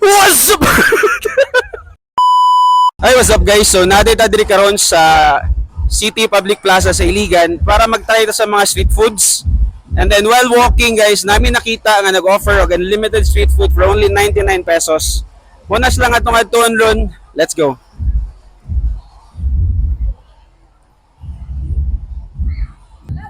What's up? Ay, what's up guys? So, nadita diri karon sa City Public Plaza sa Iligan para mag-try ta sa mga street foods. And then while walking guys, namin nakita nga nag-offer og unlimited street food for only 99 pesos. Munas lang atong adtuon ron. Let's go.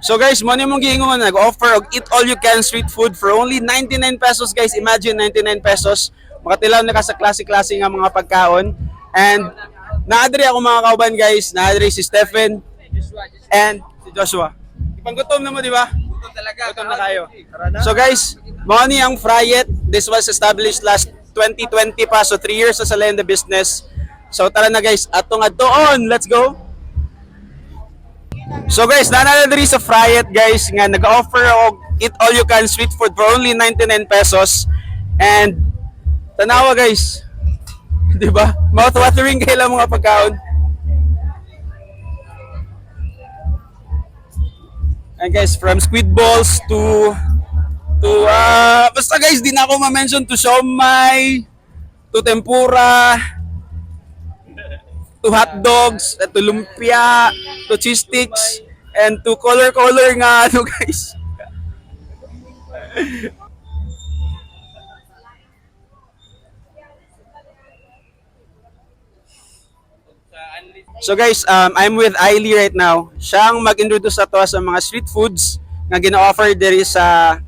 So guys, mo ni mong giingon nag-offer og eat all you can street food for only 99 pesos guys. Imagine 99 pesos. Makatilaw na ka sa klase-klase nga mga pagkaon. And naadri ako mga kauban guys, naadri si Stephen and si Joshua. Ipanggutom na mo, di ba? Gutom talaga. Gutom na kayo. So guys, mo ni ang Fryet. This was established last 2020 pa, so 3 years na sila in the business. So tara na guys, atong adtoon. Let's go. So guys, nanalo diri sa Fryet guys nga nag-offer og eat all you can street food for only 99 pesos. And tanawa guys, di ba? Mouth-watering kayo lang mga pagkaon. And guys, from squid balls to basta guys, di na ako ma-mention, to siomai, to tempura, to hot dogs, to lumpia, to cheese sticks, and to color nga ano guys. So guys, I'm with Ailey right now. Siya ang mag-introduce sa to sa mga street foods nga gina-offer diri sa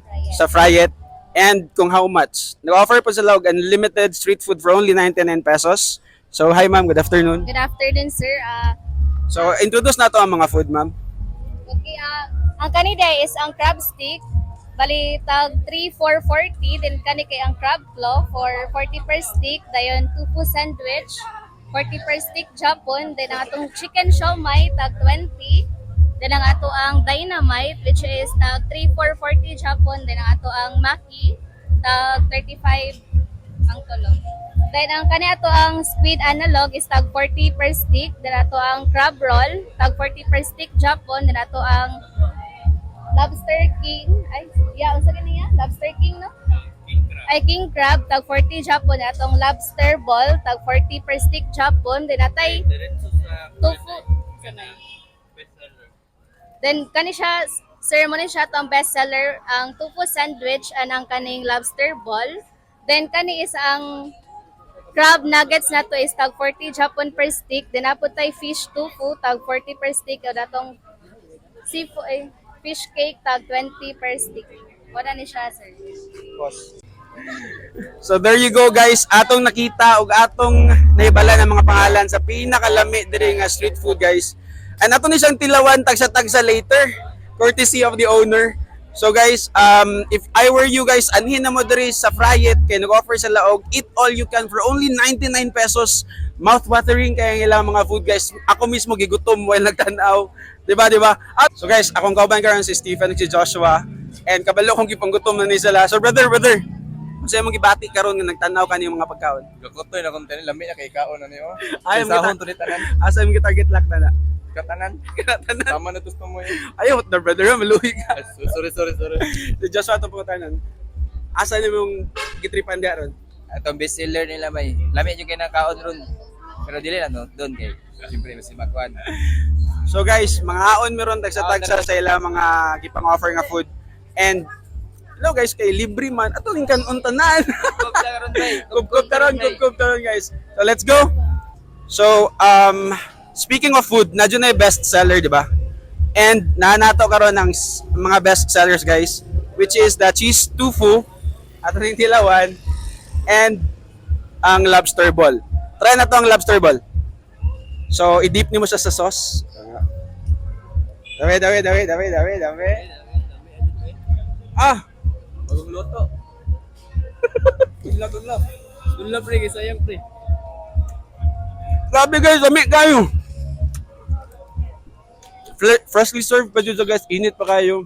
Fryet and kung how much. Nag-offer po sila og unlimited street food for only 99 pesos. So hi ma'am, good afternoon. Good afternoon, sir. So introduce na to ang mga food ma'am. Okay, ang kanida is ang crab stick. Bali, tag 3,440. Then kani kay ang crab claw for 40 per stick. Dayon, tofu sandwich, 40 per stick Japon. Then ang atong chicken siomai, tag 20. Then ang ato ang dynamite, which is tag 3,440 Japon. Then ang ato ang maki, tag 35 ang tulo. Then ang kani ato ang squid analog is tag 40 per stick. Then ato ang crab roll, tag 40 per stick Japon. Then ato ang lobster king, unsa kaniya? Lobster king, no? Ay, king crab, tag 40 Japon. Atong lobster ball, tag 40 per stick Japon. Then atay tofu. Then kani siya, sir, mo ni siya itong bestseller, ang tofu sandwich and ang kaning lobster ball. Then kani is ang crab nuggets na to is tag 40 Japon per stick. Then apot tay fish tofu, tag 40 per stick. O datong seafood, fish cake, tag 20 per stick. Wala ni siya, sir. So there you go guys, atong nakita ug atong naibala ng mga pangalan sa pinakalami diri nga street food guys. And ato ni siyang tilawan tagsa-tagsa later, courtesy of the owner. So guys, if I were you guys, anhin na mo diri sa Fryet kay nag-offer sila og eat all you can for only 99 pesos. Mouth-watering kay ang ilang mga food guys. Ako mismo gigutom while nagtanaw. Diba? So guys, akong kauban karon si Stephen ug si Joshua. And kabalo kong gipanggutom na ni sila. So brother, kasi mong gibati karon nga nagtanaw kani mga pagkaon. Gakotoy na kung tanin lami na kay kaon na niyo. Ay, Sahon to ni tanan. asa mo target lock na. Katanan. Tama na gusto mo eh. Ayaw, na brother, maluhi ka. Sorry. Si Joshua to po tanan. Asa ni mong gitripan dia ron? Atong best seller nila bay. Lami jud kay na kaon ron. Pero dili na no, doon kay. Siyempre mas makuan. So guys, mga haon meron tagsa-tagsa sa ila mga gipang-offer nga food. And hello guys, kay libre man. Ato ning kanon tanan. Kubkub taron guys. So let's go. So speaking of food, nadyo na yung best seller, di ba? And naanato karon ng mga best sellers guys, which is the cheese tofu, ato ning tilawan, and ang lobster ball. Try na to ang lobster ball. So i-dip niyo mo siya sa sauce. Dami. Ah! Bagong luto. Dunla pre, sayang pre. Grabe guys, dami kayo. Freshly served pa dito guys, init pa kayo.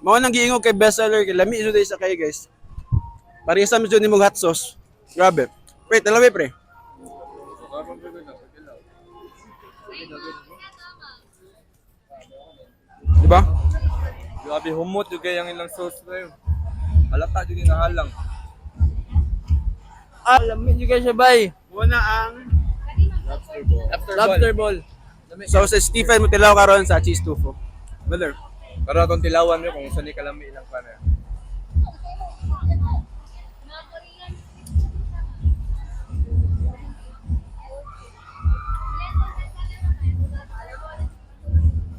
Mao nang giingog kay bestseller kay lami jud sa kay guys. Parisa mo jud nimong hot sauce. Grabe. Pre, talawi pre. Diba? Grabe humot yung kayang ilang sauce na yun. Halata yung inahalang. Lami juga siya bay. Muna ang Lobster ball. so sa Stephen mo tilaw karon sa cheese tofu. Brother. Pero akong tilawan mo kung saan ni kalami ilang pa na.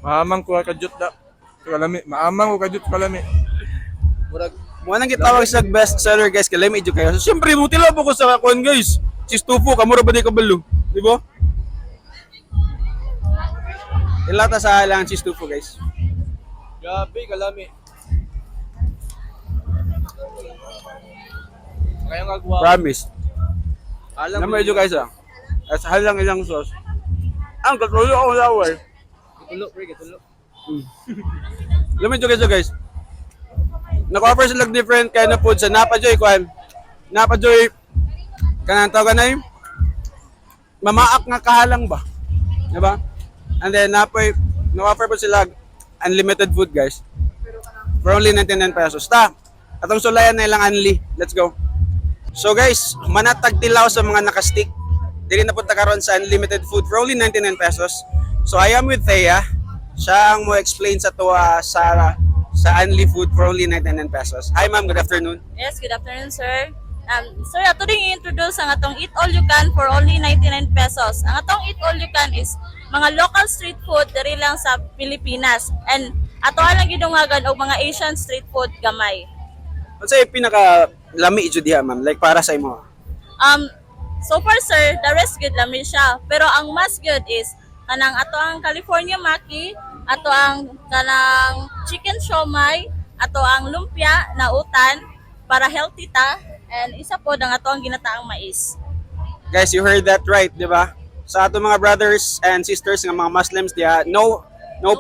Maamang ko kajut da. Kalami, maamang ko kajut kalami. Murag Muna nang gitawag sa best seller guys kay lami jud kayo. So syempre mo tilaw po ko sa kuan guys. Cheese tofu kamura ba di kabalo, di ba? Ilata sa lang cheese tofu guys. Gabi kalami. Kaya nga gwa. Promise. Alam Naman jud guys ah. At halang ilang sauce. Ang katulo ako laway. Tulo, pre, tulo. Lamin jud guys. Nag-offer sila different kind of food sa Napa Joy kuan. Napa Joy kanang tawag na yun. Mamaak nga kahalang ba? Diba? And then nag-offer po sila unlimited food guys. For only 99 pesos. Atong sulayan na ilang unli. Let's go. So guys, manatag tilaw sa mga nakastick. Dili na punta karon sa unlimited food for only 99 pesos. So I am with Thea. Siya ang mo explain sa tuwa sa unli food for only 99 pesos. Hi ma'am, good afternoon. Yes, good afternoon, sir. Sir, ato ding i-introduce ang atong Eat All You Can for only 99 pesos. Ang atong Eat All You Can is mga local street food diri lang sa Pilipinas. And ato lang gidungagan og mga Asian street food gamay. Ano sa'yo pinaka lami jud diha ma'am? Like para sa imo. So far, sir, the rest good lami siya. Pero ang mas good is kanang ato ang California Maki, ato ang kanang chicken siomai, ato ang lumpia na utan para healthy ta, and isa po ang ato ang ginataang mais. Guys, you heard that right, di ba? Sa ato mga brothers and sisters nga mga Muslims diha, no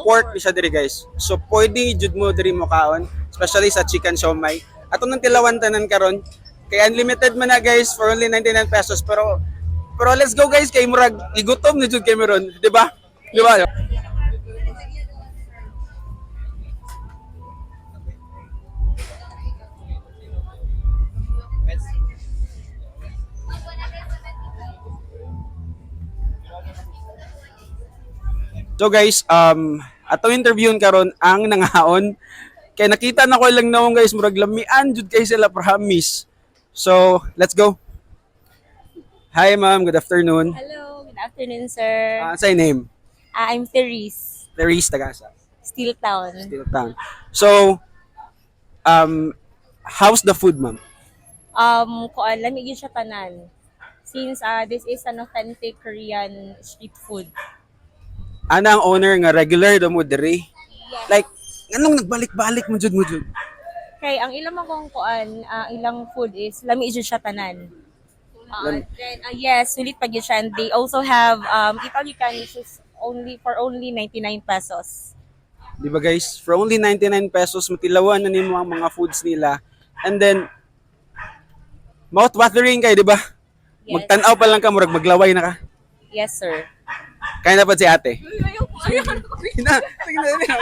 pork di siya diri guys. So pwede jud mo diri mo kaon, especially sa chicken siomai. Ato nang tilawan tanan karon. Kaya unlimited man na guys for only 99 pesos pero let's go guys kay murag igutom ni jud kay meron, di ba? Di ba? So guys, atong interviewon karon ang nangaon kay nakita na ko lang nawong guys murag lamian jud kay sila promise. So, let's go. Hi ma'am, good afternoon. Hello, good afternoon, sir. Say name? I'm Therese, Therese Tagasa, Steel Town. Steel Town. So, how's the food ma'am? Kuan lami gyud siya tanan. Since this is an authentic Korean street food. Ana ang owner nga regular do mo diri? Yes. Like, anong nagbalik-balik mo jud? Kay ang ilang mga kuan, ilang food is lami gyud siya tanan. Then yes, sulit pa gyud siya. And they also have Eat All You Can which is only 99 pesos. Di ba guys? For only 99 pesos, matilawan na nimo ang mga foods nila. And then, mouth-watering kayo, di ba? Yes. Magtanaw pa lang ka, murag maglaway na ka. Yes, sir. Kaya na pa si ate. Sige na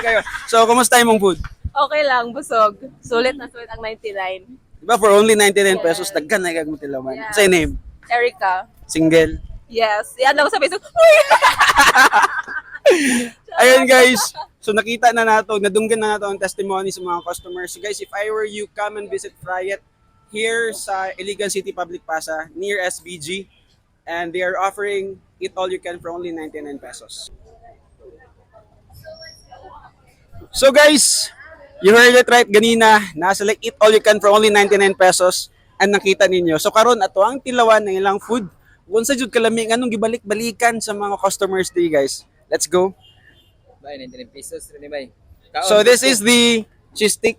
kayo. So, kumusta yung food? Okay lang, busog. Sulit na sulit ang 99. Di ba? For only 99 pesos, daggan na kag matilawan. Yeah. Say name? Erica. Single? Yes. Yan ako sa Facebook. Ayun guys, so nakita na nato, nadunggan na nato ang testimony sa mga customers. So guys, if I were you, come and visit Friet here sa Iligan City Public Plaza near SBG. And they are offering Eat All You Can for only 99 pesos. So guys, you heard it right ganina, nasa like Eat All You Can for only 99 pesos and nakita ninyo. So karon ato ang tilawan ng ilang food. Unsa jud kalami nganong gibalik-balikan sa mga customers di guys. Let's go. bay 99 pesos rin bay. So this is the cheese stick.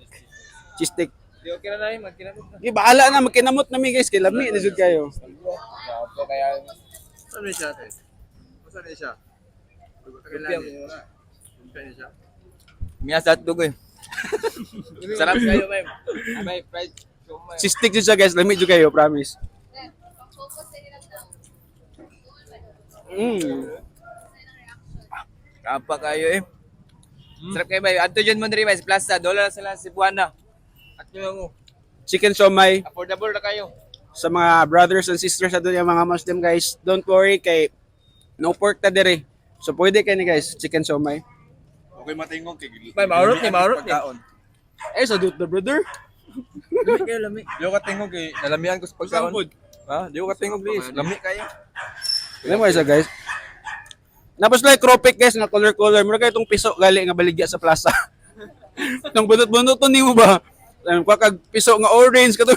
Cheese stick. Di okay na namin, magkinamot na. Di bahala na magkinamot na mi guys kay lami na jud kayo. Grabe kaya. Saan na siya, te? Saan na siya? Lumpia mo na. Lumpia niya siya. Miyasa at dugo eh. Sarap kayo bay. Bay fried siomai. Cheese stick jud siya guys, lami jud kayo, promise. Kapa kayo eh. Sarap kayo bay. Adto dyan mo diri bay sa plaza. $1 sila si Buana. At yung Chicken siomai, Affordable na kayo. sa mga brothers and sisters sa yung mga Muslim guys, don't worry kay no pork ta dire. So pwede kay ni guys, chicken siomai. Okay, matingog kay Bay, maurot ni, maurot ni. pagkaon. Eh sa dut the brother. Lami kayo, lami. Di ko katingog kay nalamihan ko sa pagkaon. Food. Ha? Di ko katingog please. Lami kayo. Alam mo isa guys. Napos like cropek guys nga color. Mura kay itong piso gali nga baligya sa plaza. Nang bunot-bunot to nimo ba? Ano pa kag piso nga orange kato.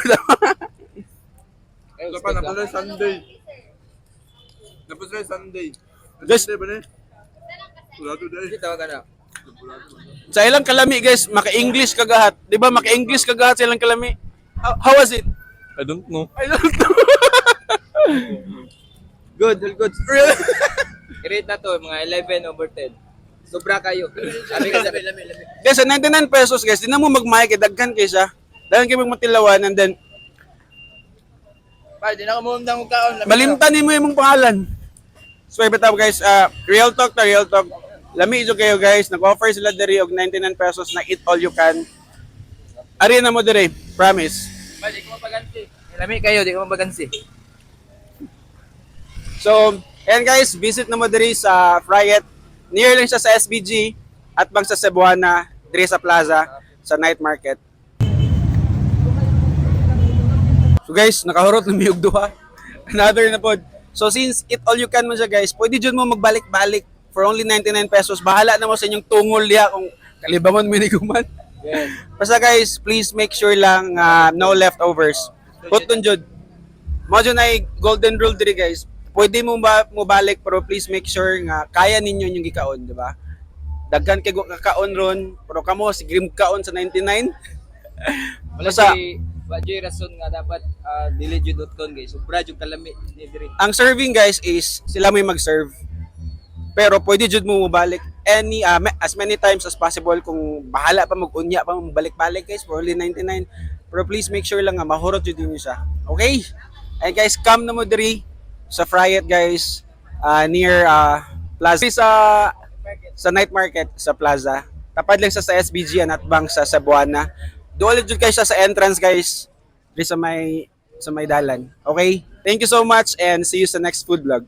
Ito pa, napos na Sunday. Napos na Sunday. Guys, Sunday ba na? Wala to day. Kita ka na. sa ilang kalami guys, maka-English kagahat. 'Di ba? Maka-English kagahat sa ilang kalami. How was it? I don't know. I don't know. Good, good. I-rate na to, mga 11/10. Sobra kayo. Lami ka, lami, lami, lami. Guys, sa 99 pesos guys, di na mo magmahal kay daghan kay siya. Daghan kay magmatilawan and then Bay, di na ka mumundang kaon. Lami malimtan nimo imong pangalan. So bitaw guys, real talk ta real talk. Lami iso kayo guys, nag-offer sila diri og 99 pesos na eat all you can. Ari na mo diri, promise. Bay, di ko mapagansi. Lami kayo, di ko mapagansi. So, ayan guys, visit na mo diri sa Friet. Near lang siya sa SBG at bang sa Cebuana, diri sa plaza, sa night market. So guys, nakahurot na miyog duha. Another na pod. So since eat all you can mo siya guys, pwede dyan mo magbalik-balik for only 99 pesos. Bahala na mo sa inyong tungol diha kung kalibangon mo guman. Yes. Basta guys, please make sure lang no leftovers. Put dun jud. Mo dyan ay golden rule diri guys. Pwede mo mo balik pero please make sure nga kaya ninyo yung gikaon, di ba? Daghan kay kakaon ron, pero kamo si grim kaon sa 99. Wala Basta si Bajoy rason nga dapat dili jud uton guys. Sobra jud kalami ni diri. ang serving guys is sila may mag-serve. Pero pwede jud mo balik as many times as possible kung bahala pa mag-unya pa balik-balik guys for only 99. Pero please make sure lang nga mahurot jud niyo siya. Okay? And guys, come na mo diri sa Friet guys, near Plaza sa night market sa Plaza. Tapad lang sa SBG at bang sa Cebuana. Doon jud kayo siya sa entrance guys. Diri sa may dalan. Okay? Thank you so much and see you sa next food vlog.